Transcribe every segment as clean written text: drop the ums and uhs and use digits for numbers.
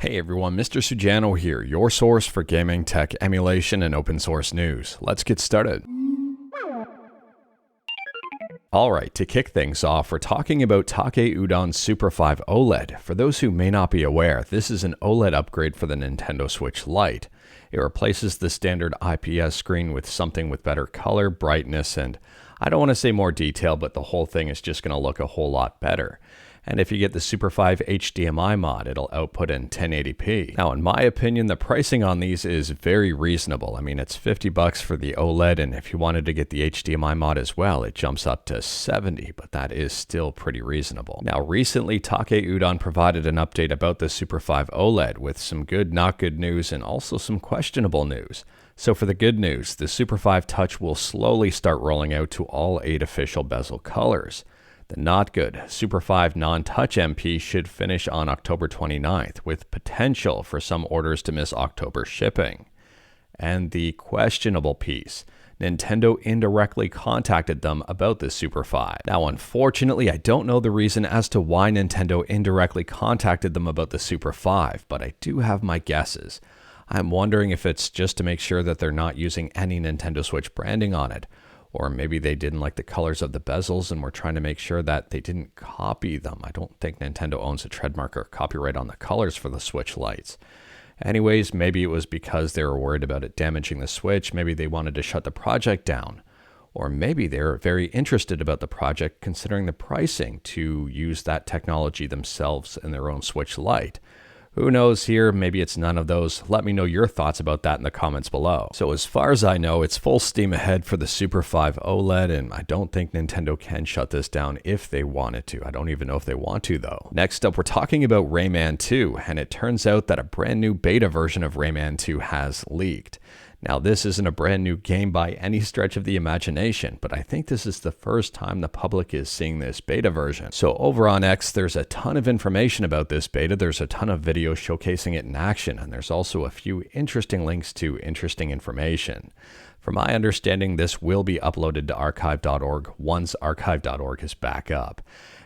Hey everyone, Mr. Sujano here, your source for gaming, tech, emulation, and open source news. Let's get started. Alright, to kick things off, we're talking about Taki Udon Super 5 OLED. For those who may not be aware, this is an OLED upgrade for the Nintendo Switch Lite. It replaces the standard IPS screen with something with better color, brightness, and I don't want to say more detail, but the whole thing is just going to look a whole lot better. And if you get the Super 5 HDMI mod, it'll output in 1080p. Now, in my opinion, the pricing on these is very reasonable. I mean, it's $50 for the OLED, and if you wanted to get the HDMI mod as well, it jumps up to $70, but that is still pretty reasonable. Now, recently, Taki Udon provided an update about the Super 5 OLED with some good, not good news, and also some questionable news. So for the good news, the Super 5 Touch will slowly start rolling out to all 8 official bezel colors. The not good, Super 5 non-touch MP should finish on October 29th, with potential for some orders to miss October shipping. And the questionable piece, Nintendo indirectly contacted them about the Super 5. Now, unfortunately, I don't know the reason as to why Nintendo indirectly contacted them about the Super 5, but I do have my guesses. I'm wondering if it's just to make sure that they're not using any Nintendo Switch branding on it. Or maybe they didn't like the colors of the bezels and were trying to make sure that they didn't copy them. I don't think Nintendo owns a trademark or copyright on the colors for the Switch Lites. Anyways, maybe it was because they were worried about it damaging the Switch. Maybe they wanted to shut the project down. Or maybe they were very interested about the project considering the pricing to use that technology themselves in their own Switch Lite. Who knows here, maybe it's none of those. Let me know your thoughts about that in the comments below. So as far as I know, it's full steam ahead for the Super 5 OLED, and I don't think Nintendo can shut this down if they wanted to. I don't even know if they want to though. Next up, we're talking about Rayman 2, and it turns out that a brand new beta version of Rayman 2 has leaked. Now, this isn't a brand new game by any stretch of the imagination, but I think this is the first time the public is seeing this beta version. So over on X, there's a ton of information about this beta. There's a ton of videos showcasing it in action, and there's also a few interesting links to interesting information. From my understanding, this will be uploaded to archive.org once archive.org is back up.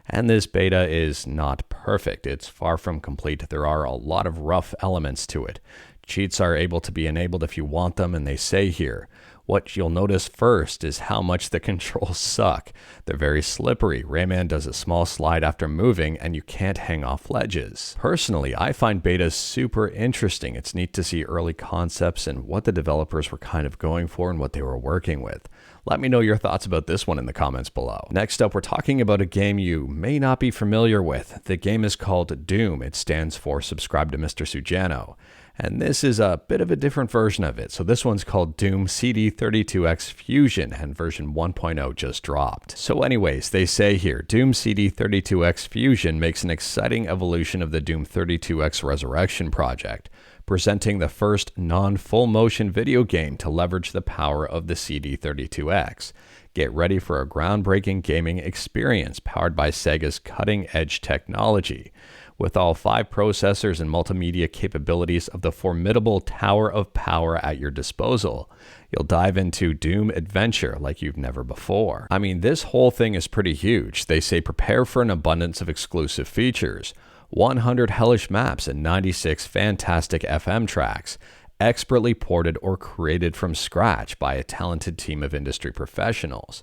And this beta is not perfect. It's far from complete. There are a lot of rough elements to it. Cheats are able to be enabled if you want them, and they say here, what you'll notice first is how much the controls suck. They're very slippery. Rayman does a small slide after moving, and you can't hang off ledges. Personally, I find betas super interesting. It's neat to see early concepts and what the developers were kind of going for and what they were working with. Let me know your thoughts about this one in the comments below. Next up, we're talking about a game you may not be familiar with. The game is called Doom. It stands for Subscribe to Mr. Sujano. And this is a bit of a different version of it. So this one's called Doom CD32X Fusion, and version 1.0 just dropped. So anyways, they say here, Doom CD32X Fusion makes an exciting evolution of the Doom 32X Resurrection project, presenting the first non-full motion video game to leverage the power of the CD32X. Get ready for a groundbreaking gaming experience powered by Sega's cutting-edge technology. With all 5 processors and multimedia capabilities of the formidable Tower of Power at your disposal, you'll dive into Doom adventure like you've never before. I mean, this whole thing is pretty huge. They say prepare for an abundance of exclusive features, 100 hellish maps and 96 fantastic FM tracks, expertly ported or created from scratch by a talented team of industry professionals.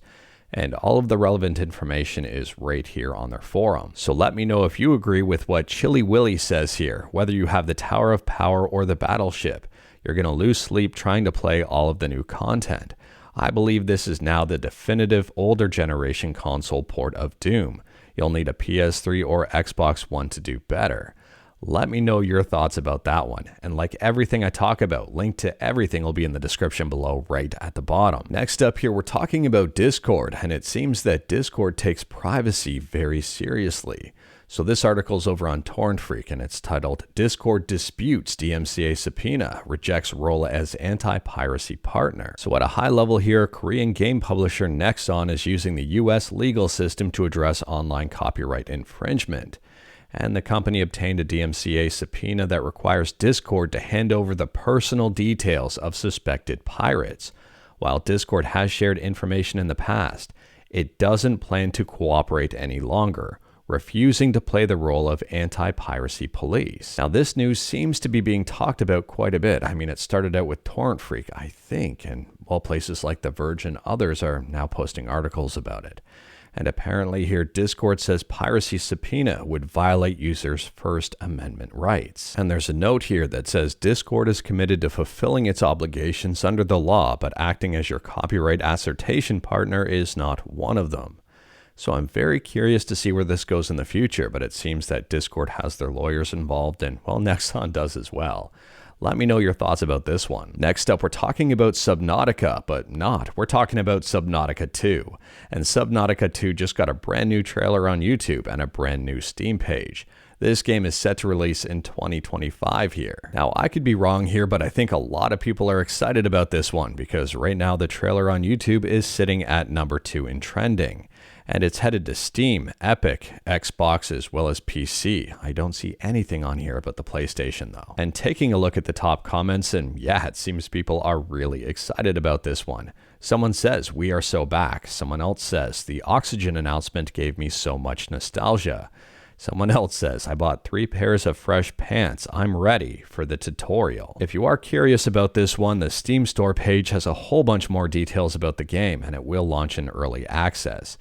And all of the relevant information is right here on their forum. So let me know if you agree with what Chili Willy says here. Whether you have the Tower of Power or the Battleship, you're going to lose sleep trying to play all of the new content. I believe this is now the definitive older generation console port of Doom. You'll need a PS3 or Xbox One to do better. Let me know your thoughts about that one. And like everything I talk about, link to everything will be in the description below right at the bottom. Next up here, we're talking about Discord, and it seems that Discord takes privacy very seriously. So this article's over on Torrent Freak, and it's titled Discord Disputes DMCA Subpoena, Rejects Role as Anti-Piracy Partner. So at a high level here, Korean game publisher Nexon is using the US legal system to address online copyright infringement. And the company obtained a DMCA subpoena that requires Discord to hand over the personal details of suspected pirates. While Discord has shared information in the past, it doesn't plan to cooperate any longer. refusing to play the role of anti-piracy police. Now, this news seems to be being talked about quite a bit. I mean, it started out with Torrent Freak, I think, and well, places like The Verge and others are now posting articles about it. And apparently here, Discord says piracy subpoena would violate users' First Amendment rights. And there's a note here that says Discord is committed to fulfilling its obligations under the law, but acting as your copyright assertion partner is not one of them. So I'm very curious to see where this goes in the future, but it seems that Discord has their lawyers involved, and well, Nexon does as well. Let me know your thoughts about this one. Next up, we're talking about Subnautica, but not. We're talking about Subnautica 2. And Subnautica 2 just got a brand new trailer on YouTube and a brand new Steam page. This game is set to release in 2025 here. Now, I could be wrong here, but I think a lot of people are excited about this one because right now the trailer on YouTube is sitting at number 2 in trending. And it's headed to Steam, Epic, Xbox, as well as PC. I don't see anything on here about the PlayStation though. And taking a look at the top comments, and yeah, it seems people are really excited about this one. Someone says, "We are so back." Someone else says, "The Oxygen announcement gave me so much nostalgia." Someone else says, "I bought 3 pairs of fresh pants. I'm ready for the tutorial." If you are curious about this one, the Steam store page has a whole bunch more details about the game, and it will launch in early access.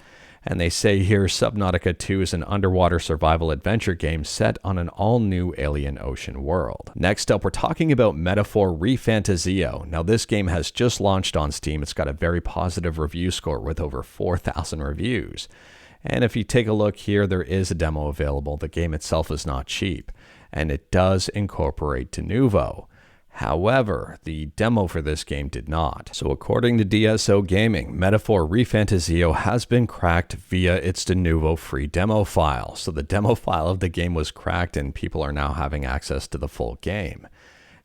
And they say here, Subnautica 2 is an underwater survival adventure game set on an all-new alien ocean world. Next up, we're talking about Metaphor Refantazio. Now, this game has just launched on Steam. It's got a very positive review score with over 4,000 reviews. And if you take a look here, there is a demo available. The game itself is not cheap, and it does incorporate Denuvo. However, the demo for this game did not. So according to DSO Gaming, Metaphor Refantazio has been cracked via its Denuvo free demo file. So the demo file of the game was cracked and people are now having access to the full game.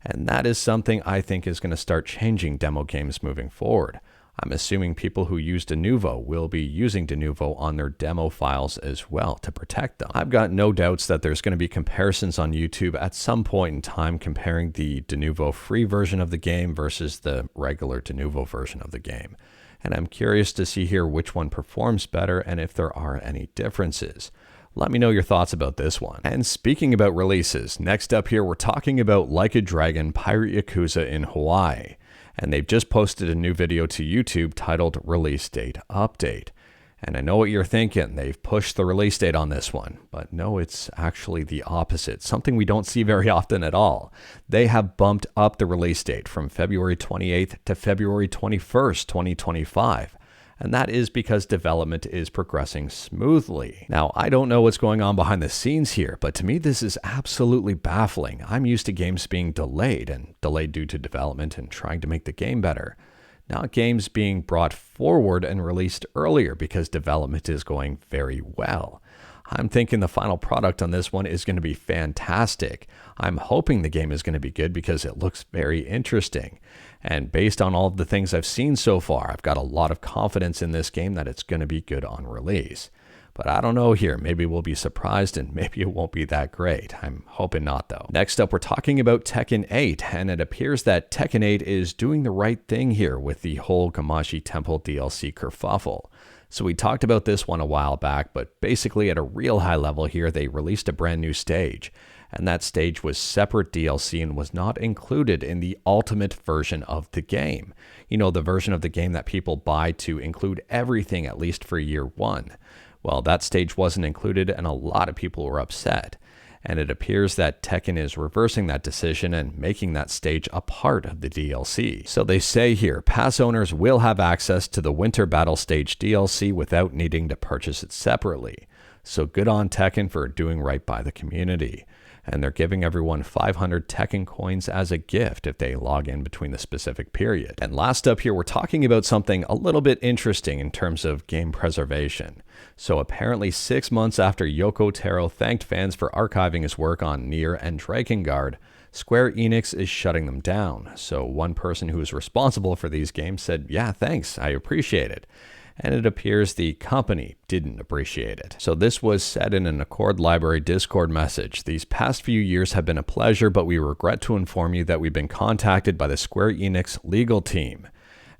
And that is something I think is going to start changing demo games moving forward. I'm assuming people who use Denuvo will be using Denuvo on their demo files as well to protect them. I've got no doubts that there's going to be comparisons on YouTube at some point in time comparing the Denuvo free version of the game versus the regular Denuvo version of the game. And I'm curious to see here which one performs better and if there are any differences. Let me know your thoughts about this one. And speaking about releases, next up here we're talking about Like a Dragon Pirate Yakuza in Hawaii. And they've just posted a new video to YouTube titled Release Date Update. And I know what you're thinking, they've pushed the release date on this one, but no, it's actually the opposite, something we don't see very often at all. They have bumped up the release date from February 28th to February 21st, 2025. And that is because development is progressing smoothly. Now, I don't know what's going on behind the scenes here, but to me, this is absolutely baffling. I'm used to games being delayed, and delayed due to development and trying to make the game better. Not games being brought forward and released earlier because development is going very well. I'm thinking the final product on this one is going to be fantastic. I'm hoping the game is going to be good because it looks very interesting. And based on all of the things I've seen so far, I've got a lot of confidence in this game that it's going to be good on release. But I don't know here, maybe we'll be surprised and maybe it won't be that great. I'm hoping not though. Next up, we're talking about Tekken 8, and it appears that Tekken 8 is doing the right thing here with the whole Gamashi Temple DLC kerfuffle. So we talked about this one a while back, but basically at a real high level here, they released a brand new stage. And that stage was separate DLC and was not included in the ultimate version of the game. You know, the version of the game that people buy to include everything at least for year one. Well, that stage wasn't included and a lot of people were upset. And it appears that Tekken is reversing that decision and making that stage a part of the DLC. So they say here, pass owners will have access to the Winter Battle Stage DLC without needing to purchase it separately. So good on Tekken for doing right by the community. And they're giving everyone 500 Tekken coins as a gift if they log in between the specific period. And last up here, we're talking about something a little bit interesting in terms of game preservation. So apparently 6 months after Yoko Taro thanked fans for archiving his work on Nier and Drakengard, Square Enix is shutting them down. So one person who is responsible for these games said, "Yeah, thanks, I appreciate it." And it appears the company didn't appreciate it. So this was said in an Accord Library Discord message. "These past few years have been a pleasure, but we regret to inform you that we've been contacted by the Square Enix legal team.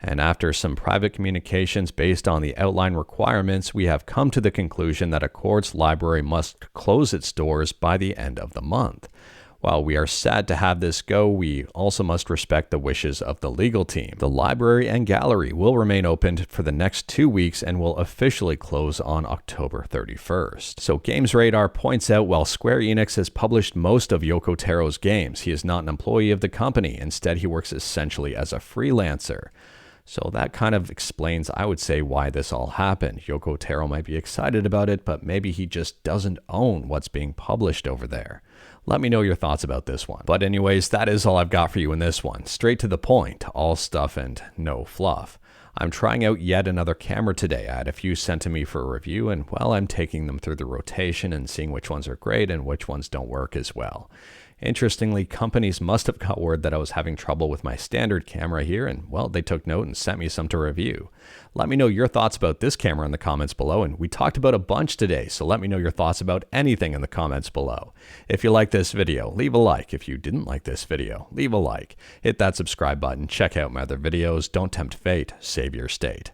And after some private communications based on the outline requirements, we have come to the conclusion that Accord's library must close its doors by the end of the month. While we are sad to have this go, we also must respect the wishes of the legal team. The library and gallery will remain open for the next 2 weeks and will officially close on October 31st. So Games Radar points out while Square Enix has published most of Yoko Taro's games, he is not an employee of the company. Instead, he works essentially as a freelancer. So that kind of explains, I would say, why this all happened. Yoko Taro might be excited about it, but maybe he just doesn't own what's being published over there. Let me know your thoughts about this one. But anyways, that is all I've got for you in this one. Straight to the point, all stuff and no fluff. I'm trying out yet another camera today. I had a few sent to me for a review, and well, I'm taking them through the rotation and seeing which ones are great and which ones don't work as well. Interestingly, companies must have got word that I was having trouble with my standard camera here, and well, they took note and sent me some to review. Let me know your thoughts about this camera in the comments below, and we talked about a bunch today, so let me know your thoughts about anything in the comments below. If you like this video, leave a like. If you didn't like this video, leave a like. Hit that subscribe button, check out my other videos, don't tempt fate, save your state.